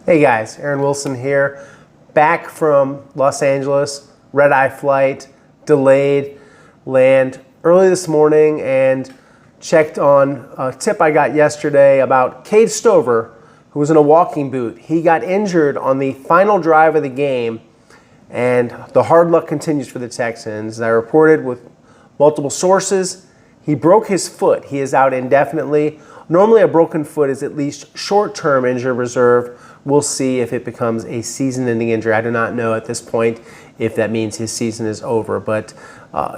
Hey guys, Aaron Wilson here, back from Los Angeles, red-eye flight, delayed, land early this morning, and checked on a tip I got yesterday about Cade Stover, who was in a walking boot. He got injured on the final drive of the game, and the hard luck continues for the Texans. I reported with multiple sources, he broke his foot. He is out indefinitely. Normally a broken foot is at least short-term injury reserve. We'll see if it becomes a season-ending injury. I do not know at this point if that means his season is over, but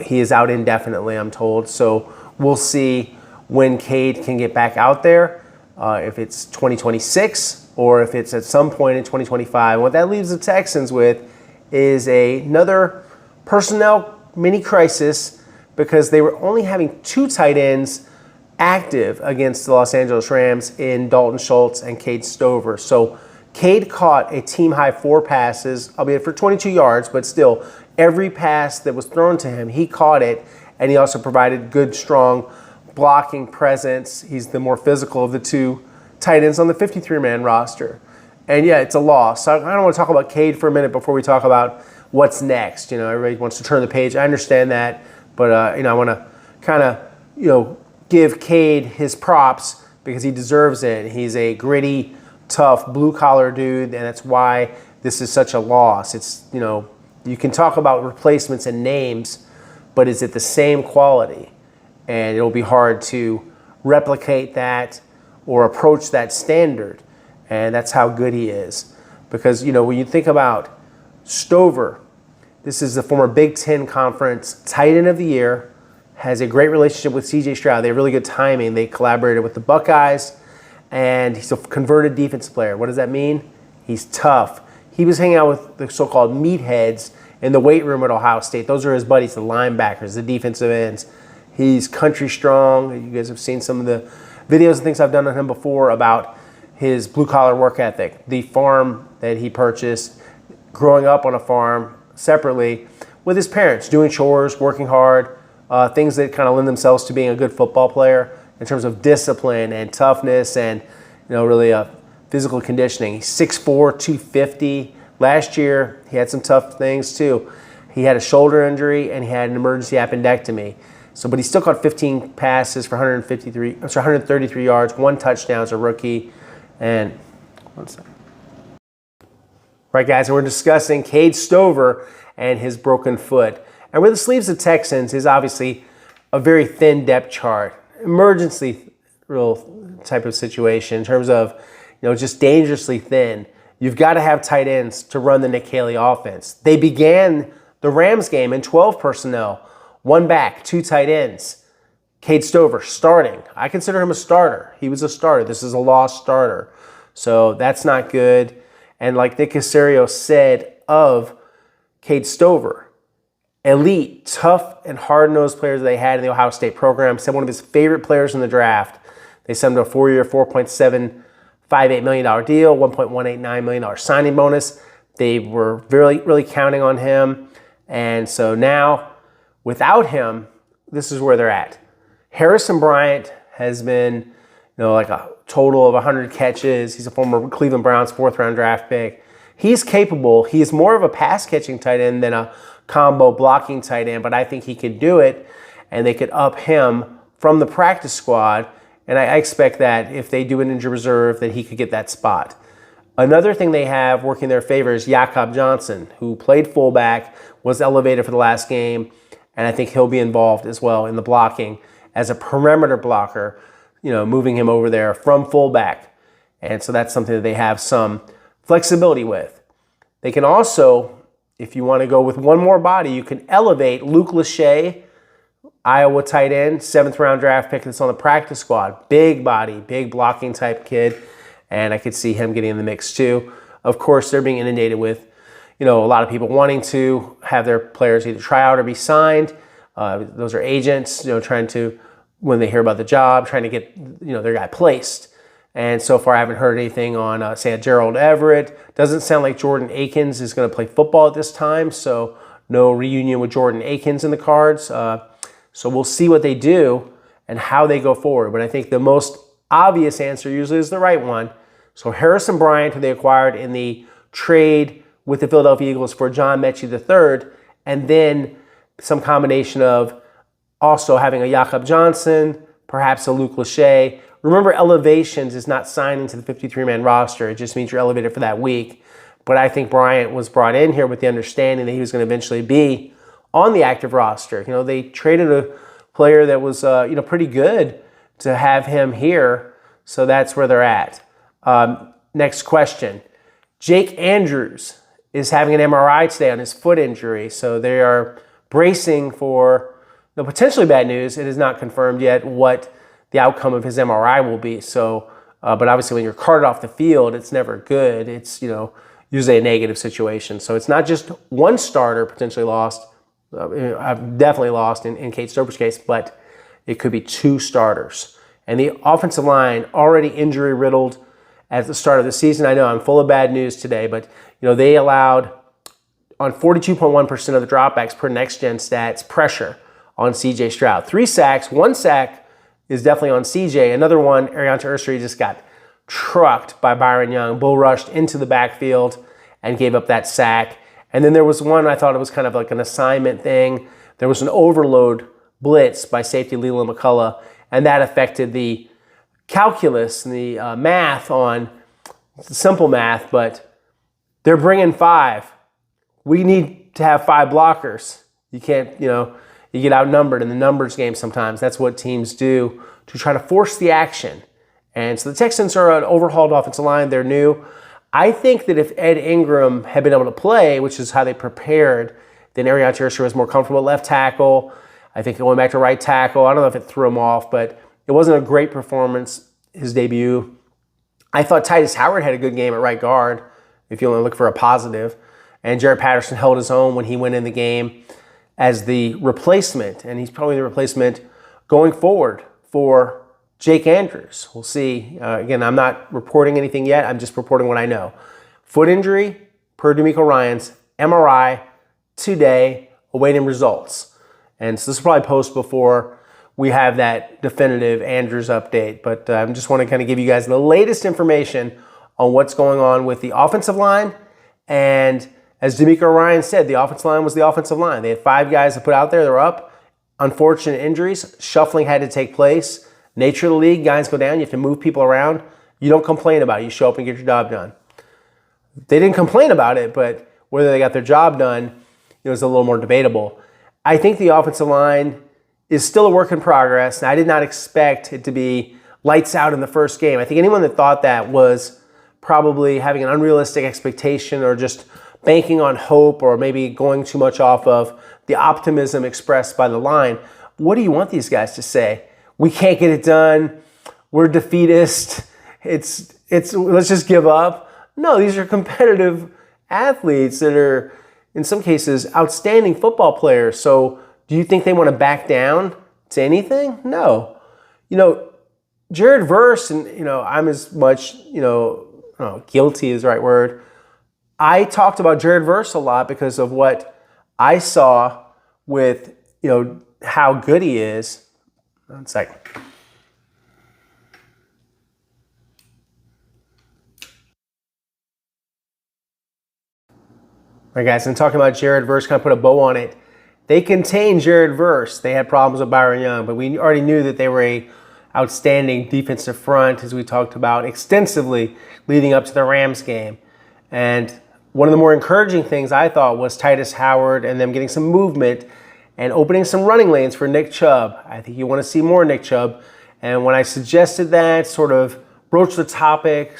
he is out indefinitely, I'm told. So we'll see when Cade can get back out there, if it's 2026 or if it's at some point in 2025. What that leaves the Texans with is another personnel mini crisis because they were only having two tight ends active against the Los Angeles Rams in Dalton Schultz and Cade Stover. So Cade caught a team-high 4 passes, albeit for 22 yards, but still, every pass that was thrown to him, he caught it, and he also provided good, strong blocking presence. He's the more physical of the two tight ends on the 53-man roster. And yeah, it's a loss. So I don't want to talk about Cade for a minute before we talk about what's next. You know, everybody wants to turn the page. I understand that, but I want to kind of, give Cade his props because he deserves it. He's a gritty, tough, blue-collar dude, and that's why this is such a loss. It's, you can talk about replacements and names, but is it the same quality? And it'll be hard to replicate that or approach that standard, and that's how good he is. Because, when you think about Stover, this is the former Big Ten Conference tight end of the year, has a great relationship with C.J. Stroud. They have really good timing. They collaborated with the Buckeyes, and he's a converted defensive player. What does that mean? He's tough. He was hanging out with the so-called meatheads in the weight room at Ohio State. Those are his buddies, the linebackers, the defensive ends. He's country strong. You guys have seen some of the videos and things I've done on him before about his blue-collar work ethic, the farm that he purchased, growing up on a farm separately with his parents, doing chores, working hard, things that kind of lend themselves to being a good football player in terms of discipline and toughness and, really physical conditioning. He's 6'4", 250. Last year, he had some tough things too. He had a shoulder injury and he had an emergency appendectomy. But he still caught 15 passes for 133 yards, 1 touchdown as a rookie. And one second. Right, guys, and we're discussing Cade Stover and his broken foot. And where this leaves the Texans is obviously a very thin depth chart, emergency real type of situation in terms of, just dangerously thin. You've got to have tight ends to run the Nick Haley offense. They began the Rams game in 12 personnel, 1 back, 2 tight ends. Cade Stover starting. I consider him a starter. He was a starter. This is a lost starter. So that's not good. And like Nick Caserio said of Cade Stover, elite, tough, and hard-nosed players they had in the Ohio State program. Said one of his favorite players in the draft. They sent him to a 4-year, $4.758 million deal, $1.189 million signing bonus. They were really counting on him. And so now, without him, this is where they're at. Harrison Bryant has been, like a total of 100 catches. He's a former Cleveland Browns 4th-round draft pick. He's capable. He is more of a pass-catching tight end than a combo blocking tight end, but I think he could do it, and they could up him from the practice squad, and I expect that if they do an injury reserve, that he could get that spot. Another thing they have working in their favor is Jakob Johnson, who played fullback, was elevated for the last game, and I think he'll be involved as well in the blocking as a perimeter blocker, moving him over there from fullback. And so that's something that they have some flexibility with. They can also, if you want to go with one more body, you can elevate Luke Lachey, Iowa tight end, 7th-round draft pick that's on the practice squad. Big body, big blocking type kid, and I could see him getting in the mix too. Of course, they're being inundated with, a lot of people wanting to have their players either try out or be signed. Those are agents, trying to, when they hear about the job, trying to get, their guy placed. And so far, I haven't heard anything on, say, a Gerald Everett. Doesn't sound like Jordan Akins is going to play football at this time, so no reunion with Jordan Akins in the cards. So we'll see what they do and how they go forward. But I think the most obvious answer usually is the right one. So Harrison Bryant, who they acquired in the trade with the Philadelphia Eagles for John Mechie III, and then some combination of also having a Jakob Johnson, perhaps a Luke Lachey. Remember, elevations is not signing to the 53-man roster. It just means you're elevated for that week. But I think Bryant was brought in here with the understanding that he was going to eventually be on the active roster. You know, they traded a player that was, pretty good to have him here. So that's where they're at. Next question. Jake Andrews is having an MRI today on his foot injury. So they are bracing for potentially bad news. It is not confirmed yet what the outcome of his MRI will be. So, but obviously when you're carted off the field, it's never good. It's, usually a negative situation. So it's not just one starter potentially lost. I've definitely lost in Cade Stover's case, but it could be two starters. And the offensive line already injury riddled at the start of the season. I know I'm full of bad news today, but they allowed on 42.1% of the dropbacks per next gen stats pressure on CJ Stroud. 3 sacks, 1 sack is definitely on CJ. Another one, Ariante Ursary just got trucked by Byron Young, bull rushed into the backfield and gave up that sack. And then there was one, I thought it was kind of like an assignment thing. There was an overload blitz by safety Leland McCullough, and that affected the calculus and the math on simple math, but they're bringing 5. We need to have 5 blockers. You can't, you get outnumbered in the numbers game sometimes. That's what teams do to try to force the action. And so the Texans are an overhauled offensive line. They're new. I think that if Ed Ingram had been able to play, which is how they prepared, then Ariante Ursary was more comfortable at left tackle. I think going back to right tackle, I don't know if it threw him off, but it wasn't a great performance, his debut. I thought Titus Howard had a good game at right guard, if you want to look for a positive. And Jared Patterson held his own when he went in the game as the replacement, and he's probably the replacement going forward for Jake Andrews. We'll see. Again, I'm not reporting anything yet. I'm just reporting what I know. Foot injury, per D'Amico Ryans, MRI today, awaiting results. And so this will probably post before we have that definitive Andrews update. But I just want to kind of give you guys the latest information on what's going on with the offensive line. And as D'Amico Ryan said, the offensive line was the offensive line. They had 5 guys to put out there. They were up. Unfortunate injuries. Shuffling had to take place. Nature of the league, guys go down. You have to move people around. You don't complain about it. You show up and get your job done. They didn't complain about it, but whether they got their job done, is a little more debatable. I think the offensive line is still a work in progress. And I did not expect it to be lights out in the first game. I think anyone that thought that was probably having an unrealistic expectation or just banking on hope or maybe going too much off of the optimism expressed by the line. What do you want these guys to say? We can't get it done. We're defeatist. It's let's just give up. No, these are competitive athletes that are, in some cases, outstanding football players. So do you think they want to back down to anything? No. Jared Verse, and I'm as much, guilty is the right word. I talked about Jared Verse a lot because of what I saw with, how good he is. One second. All right, guys, I'm talking about Jared Verse, kind of put a bow on it. They contained Jared Verse. They had problems with Byron Young, but we already knew that they were a outstanding defensive front, as we talked about extensively leading up to the Rams game. And one of the more encouraging things I thought was Titus Howard and them getting some movement and opening some running lanes for Nick Chubb. I think you want to see more Nick Chubb. And when I suggested that, sort of broached the topic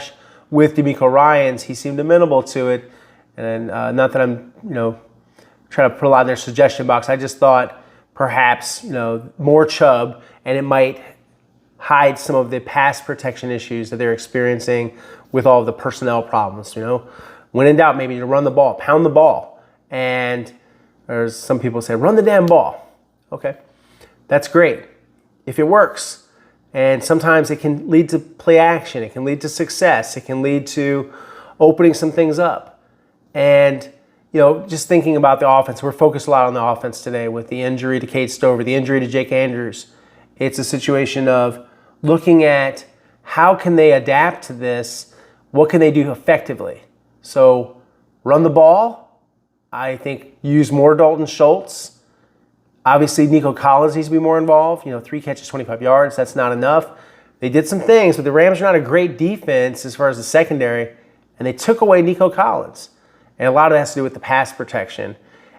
/ with D'Amico Ryans, he seemed amenable to it. And not that I'm, trying to put a lot in their suggestion box. I just thought perhaps, more Chubb, and it might hide some of the pass protection issues that they're experiencing with all of the personnel problems. When in doubt, maybe to run the ball, pound the ball. And there's some people say, run the damn ball. Okay, that's great if it works. And sometimes it can lead to play action. It can lead to success. It can lead to opening some things up. And, just thinking about the offense, we're focused a lot on the offense today with the injury to Cade Stover, the injury to Jake Andrews. It's a situation of looking at how can they adapt to this? What can they do effectively? So run the ball. I think use more Dalton Schultz. Obviously, Nico Collins needs to be more involved. 3 catches, 25 yards. That's not enough. They did some things, but the Rams are not a great defense as far as the secondary, and they took away Nico Collins. And a lot of that has to do with the pass protection.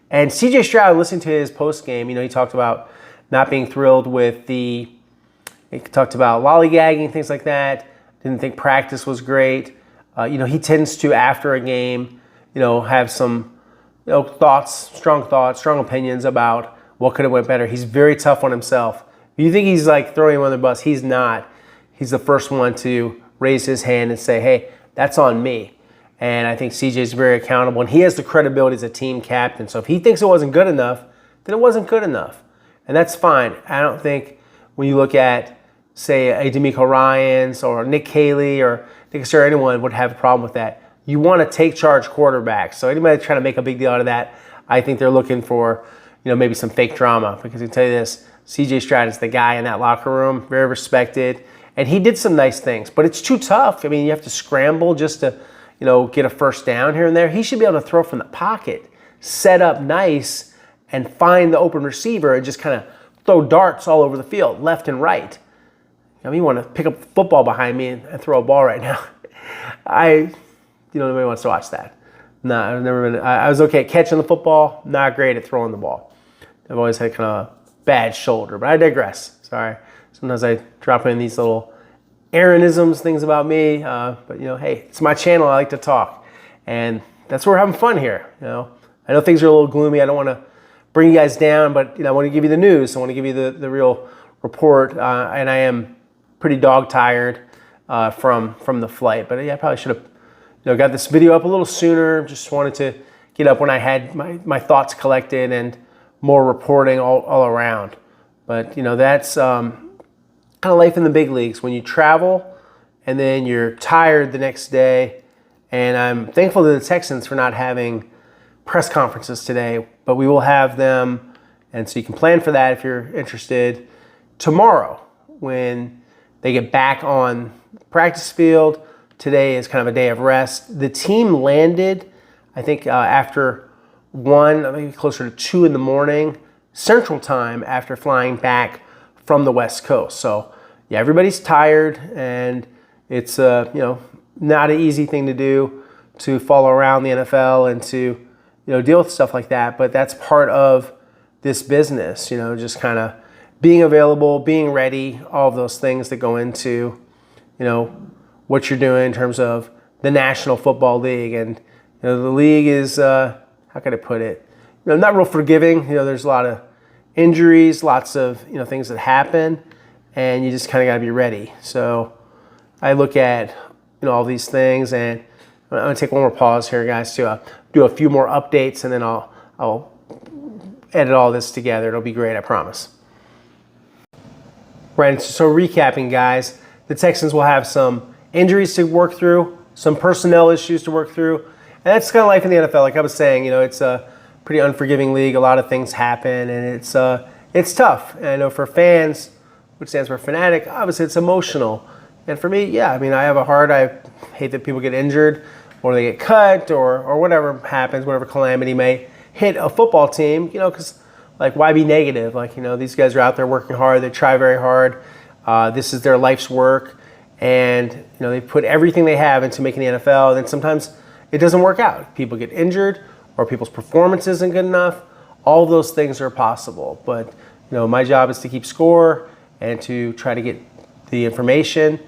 And C.J. Stroud, listening to his postgame, he talked about not being thrilled with he talked about lollygagging, things like that. Didn't think practice was great. He tends to, after a game, have some strong opinions about what could have went better. He's very tough on himself. If you think he's like throwing him under the bus, he's not. He's the first one to raise his hand and say, hey, that's on me. And I think CJ is very accountable, and he has the credibility as a team captain. So if he thinks it wasn't good enough, then it wasn't good enough. And that's fine. I don't think when you look at, say, a D'Amico Ryans or Nick Haley or Nick Cassera, anyone would have a problem with that. You want to take charge quarterback. So anybody trying to make a big deal out of that, I think they're looking for maybe some fake drama. Because I can tell you this, C.J. Stroud is the guy in that locker room, very respected. And he did some nice things, but it's too tough. I mean, you have to scramble just to, get a first down here and there. He should be able to throw from the pocket, set up nice, and find the open receiver and just kind of throw darts all over the field, left and right. You want to pick up the football behind me and throw a ball right now. Nobody wants to watch that. No, I've never been. I was okay at catching the football, not great at throwing the ball. I've always had kind of a bad shoulder, but I digress. Sorry. Sometimes I drop in these little Aaronisms, things about me. But, hey, it's my channel. I like to talk. And that's where we're having fun here. I know things are a little gloomy. I don't want to bring you guys down, but, I want to give you the news. I want to give you the real report. And I am pretty dog-tired from the flight. But, I probably should have got this video up a little sooner. Just wanted to get up when I had my thoughts collected and more reporting all around. But, that's kind of life in the big leagues. When you travel and then you're tired the next day. And I'm thankful to the Texans for not having press conferences today, but we will have them. And so you can plan for that if you're interested tomorrow when they get back on practice field. Today is kind of a day of rest. The team landed, I think, after 1, maybe closer to 2 in the morning, Central Time, after flying back from the West Coast. So, yeah, everybody's tired, and it's, not an easy thing to do to follow around the NFL and to, deal with stuff like that. But that's part of this business, just kind of being available, being ready, all of those things that go into, what you're doing in terms of the National Football League. And, the league is, how can I put it, not real forgiving. There's a lot of injuries, lots of, things that happen, and you just kind of got to be ready. So I look at, all these things, and I'm going to take one more pause here, guys, to do a few more updates, and then I'll edit all this together. It'll be great, I promise. Right, so recapping, guys, the Texans will have some injuries to work through, some personnel issues to work through, and that's kind of life in the NFL. Like I was saying, it's a pretty unforgiving league. A lot of things happen, and it's tough. And I know for fans, which stands for fanatic, obviously it's emotional. And for me, yeah, I have a heart. I hate that people get injured or they get cut or whatever happens, whatever calamity may hit a football team, because, why be negative? These guys are out there working hard. They try very hard. This is their life's work. And, they put everything they have into making the NFL. And then sometimes it doesn't work out. People get injured or people's performance isn't good enough. All of those things are possible. But, my job is to keep score and to try to get the information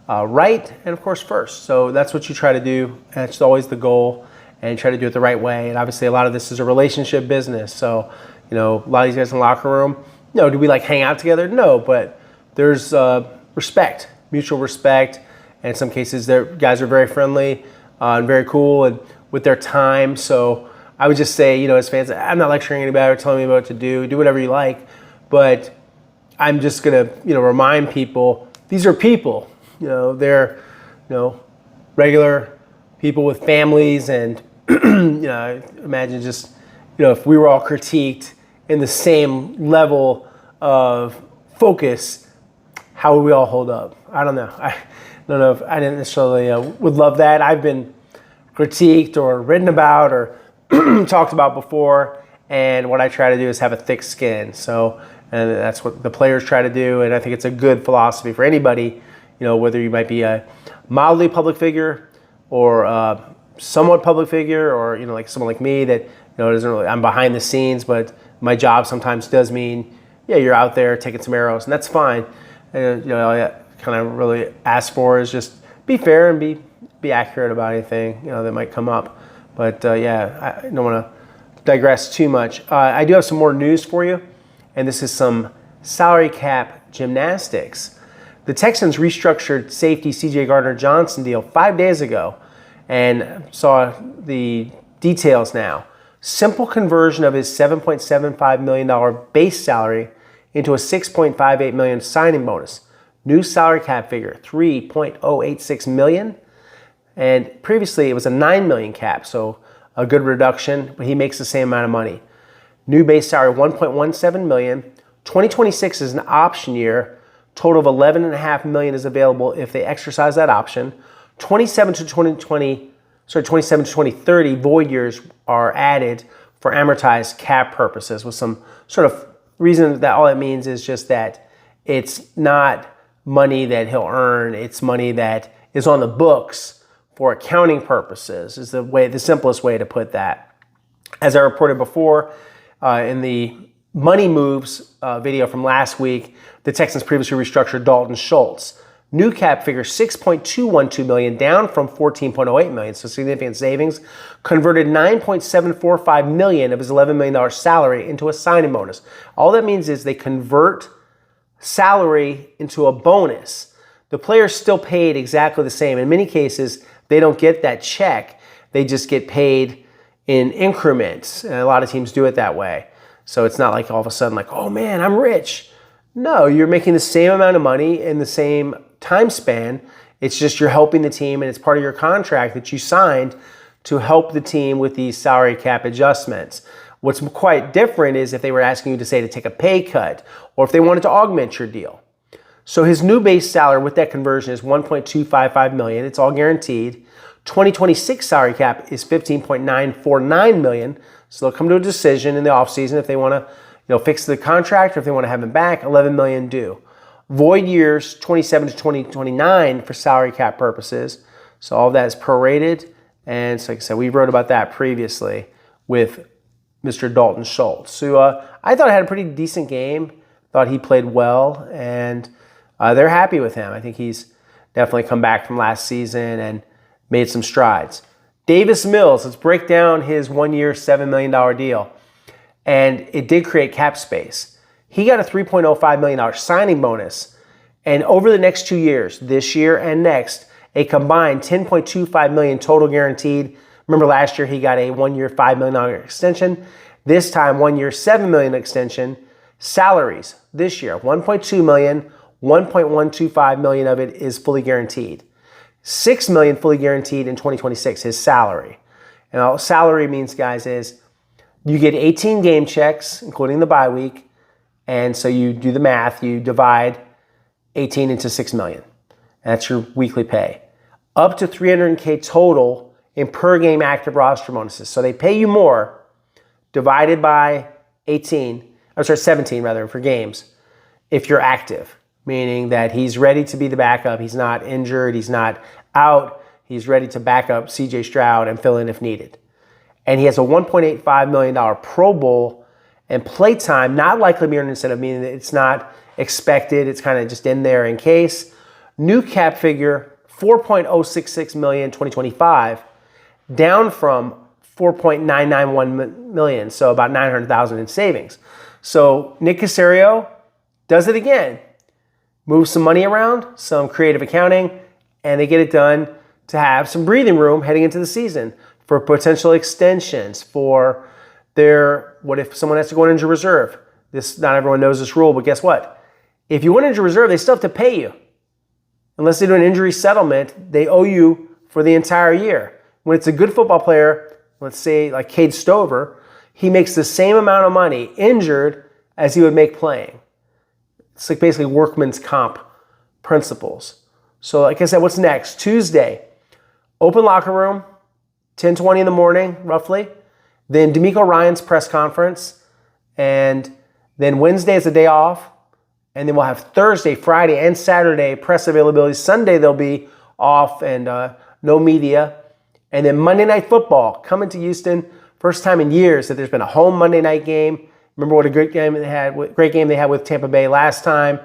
right, and of course first. So that's what you try to do. That's always the goal, and try to do it the right way. And obviously a lot of this is a relationship business. So, a lot of these guys in the locker room, do we hang out together? No, but there's respect, mutual respect. And in some cases, guys are very friendly and very cool and with their time. So I would just say, as fans, I'm not lecturing anybody or telling me what to do whatever you like, but I'm just going to, remind people, these are people. They're, regular people with families, and, imagine just, if we were all critiqued in the same level of focus, how would we all hold up? I don't know. don't know if I didn't necessarily would love that. I've been critiqued or written about or talked about before, and what I try to do is have a thick skin. So, and that's what the players try to do, and I think it's a good philosophy for anybody, whether you might be a mildly public figure or somewhat public figure, or like someone like me that doesn't really, I'm behind the scenes, but my job sometimes does mean you're out there taking some arrows, and that's fine. All I kind of really ask for is just be fair and be accurate about anything that might come up. But I don't want to digress too much. I do have some more news for you, and this is some salary cap gymnastics. The Texans restructured safety C.J. Gardner-Johnson deal 5 days ago, and saw the details now. Simple conversion of his $7.75 million base salary into a $6.58 million signing bonus. New salary cap figure, $3.086 million. And previously it was a $9 million cap, so a good reduction, but he makes the same amount of money. New base salary, $1.17 million. 2026 is an option year. Total of $11.5 million is available if they exercise that option. 27 to 2030 void years are added for amortized cap purposes, with some sort of reason that all it means is just that it's not money that he'll earn, it's money that is on the books for accounting purposes, is the simplest way to put that. As I reported before in the Money Moves video from last week, the Texans previously restructured Dalton Schultz. New cap figure $6.212 million, down from $14.08 million, so significant savings. Converted $9.745 million of his $11 million salary into a signing bonus. All that means is they convert salary into a bonus. The player's still paid exactly the same. In many cases, they don't get that check. They just get paid in increments. And a lot of teams do it that way. So it's not like all of a sudden like, oh man, I'm rich. No, you're making the same amount of money in the same time span. It's just you're helping the team, and it's part of your contract that you signed to help the team with these salary cap adjustments. What's quite different is if they were asking you to take a pay cut, or if they wanted to augment your deal. So his new base salary with that conversion is $1.255 million. It's all guaranteed. 2026 salary cap is $15.949 million. So they'll come to a decision in the offseason if they want to fix the contract, or if they want to have him back. $11 million due. Void years 27 to 2029 for salary cap purposes. So all of that is prorated. And so like I said, we wrote about that previously with Mr. Dalton Schultz. So I thought I had a pretty decent game. Thought he played well, and they're happy with him. I think he's definitely come back from last season and made some strides. Davis Mills, let's break down his 1 year, $7 million deal. And it did create cap space. He got a $3.05 million signing bonus. And over the next 2 years, this year and next, a combined $10.25 million total guaranteed. Remember last year he got a 1 year, $5 million extension. This time, 1 year, $7 million extension. Salaries this year, $1.2 million, $1.125 million of it is fully guaranteed. $6 million fully guaranteed in 2026, his salary. And all salary means, guys, is you get 18 game checks, including the bye week. And so you do the math, you divide 18 into 6 million. That's your weekly pay. Up to $300K total in per game active roster bonuses. So they pay you more divided by 17 rather, for games if you're active, meaning that he's ready to be the backup. He's not injured. He's not out. He's ready to back up C.J. Stroud and fill in if needed. And he has a $1.85 million Pro Bowl and playtime, not likely to be earned incentive, meaning that it's not expected. It's kind of just in there in case. New cap figure, $4.066 million in 2025, down from $4.991 million, so about $900,000 in savings. So Nick Caserio does it again. Moves some money around, some creative accounting, and they get it done to have some breathing room heading into the season for potential extensions, for what if someone has to go on injured reserve? Not everyone knows this rule, but guess what? If you went injured reserve, they still have to pay you. Unless they do an injury settlement, they owe you for the entire year. When it's a good football player, let's say like Cade Stover, he makes the same amount of money injured as he would make playing. It's like basically workman's comp principles. So like I said, what's next? Tuesday, open locker room, 10:20 in the morning, roughly. Then D'Amico Ryan's press conference. And then Wednesday is a day off. And then we'll have Thursday, Friday, and Saturday press availability. Sunday they'll be off and no media. And then Monday Night Football coming to Houston. First time in years that there's been a home Monday night game. Remember what a great game they had with Tampa Bay last time.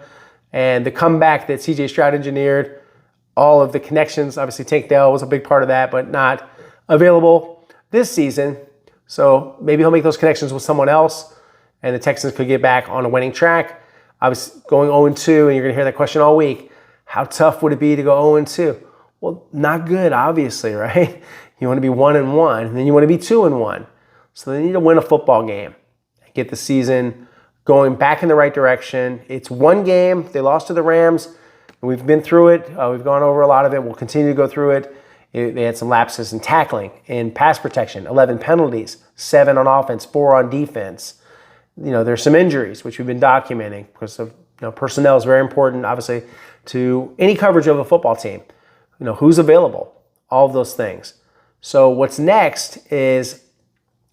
And the comeback that C.J. Stroud engineered. All of the connections. Obviously Tank Dell was a big part of that, but not available this season. So maybe he'll make those connections with someone else. And the Texans could get back on a winning track. I was going 0-2, and you're going to hear that question all week. How tough would it be to go 0-2? Well, not good, obviously, right? You want to be 1-1, and then you want to be 2-1. So they need to win a football game, get the season going back in the right direction. It's one game. They lost to the Rams. We've been through it. We've gone over a lot of it. We'll continue to go through it. They had some lapses in tackling, in pass protection, 11 penalties, 7 on offense, 4 on defense. There's some injuries, which we've been documenting because of personnel is very important, obviously, to any coverage of a football team. Who's available, all of those things. So what's next is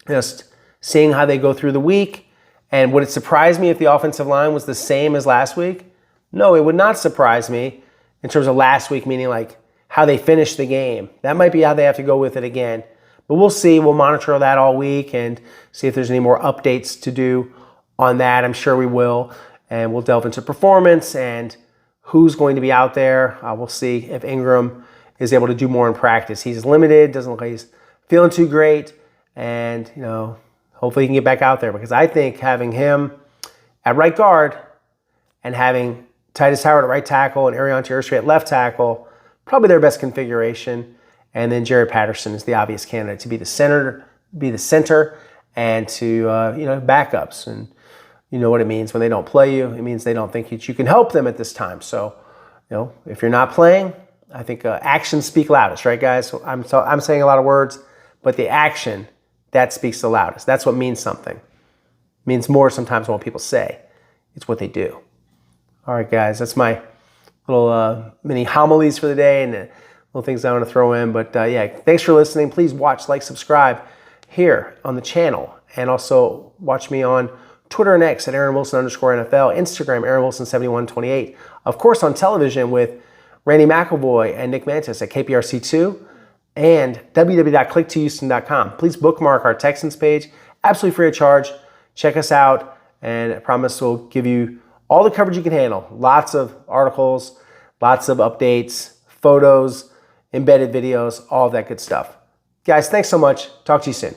just seeing how they go through the week. And would it surprise me if the offensive line was the same as last week? No, it would not surprise me in terms of last week, meaning like how they finished the game. That might be how they have to go with it again. But we'll see. We'll monitor that all week and see if there's any more updates to do on that. I'm sure we will. And we'll delve into performance and who's going to be out there. We'll see if Ingram is able to do more in practice. He's limited. Doesn't look like he's feeling too great. And, hopefully he can get back out there because I think having him at right guard and having Titus Howard at right tackle and Arion Street at left tackle, probably their best configuration. And then Jerry Patterson is the obvious candidate to be the center, and to backups. And you know what it means when they don't play you. It means they don't think that you can help them at this time. So, if you're not playing, I think actions speak loudest, right, guys? So I'm saying a lot of words, but the action that speaks the loudest. That's what means something. It means more sometimes than what people say. It's what they do. All right, guys, that's my little mini homilies for the day and little things I want to throw in. But thanks for listening. Please watch, like, subscribe here on the channel. And also watch me on Twitter and X at @AaronWilson_NFL, Instagram, AaronWilson7128. Of course, on television with Randy McElvoy and Nick Mantis at KPRC2 and www.click2houston.com. Please bookmark our Texans page, absolutely free of charge. Check us out, and I promise we'll give you all the coverage you can handle. Lots of articles, lots of updates, photos, embedded videos, all of that good stuff. Guys, thanks so much. Talk to you soon.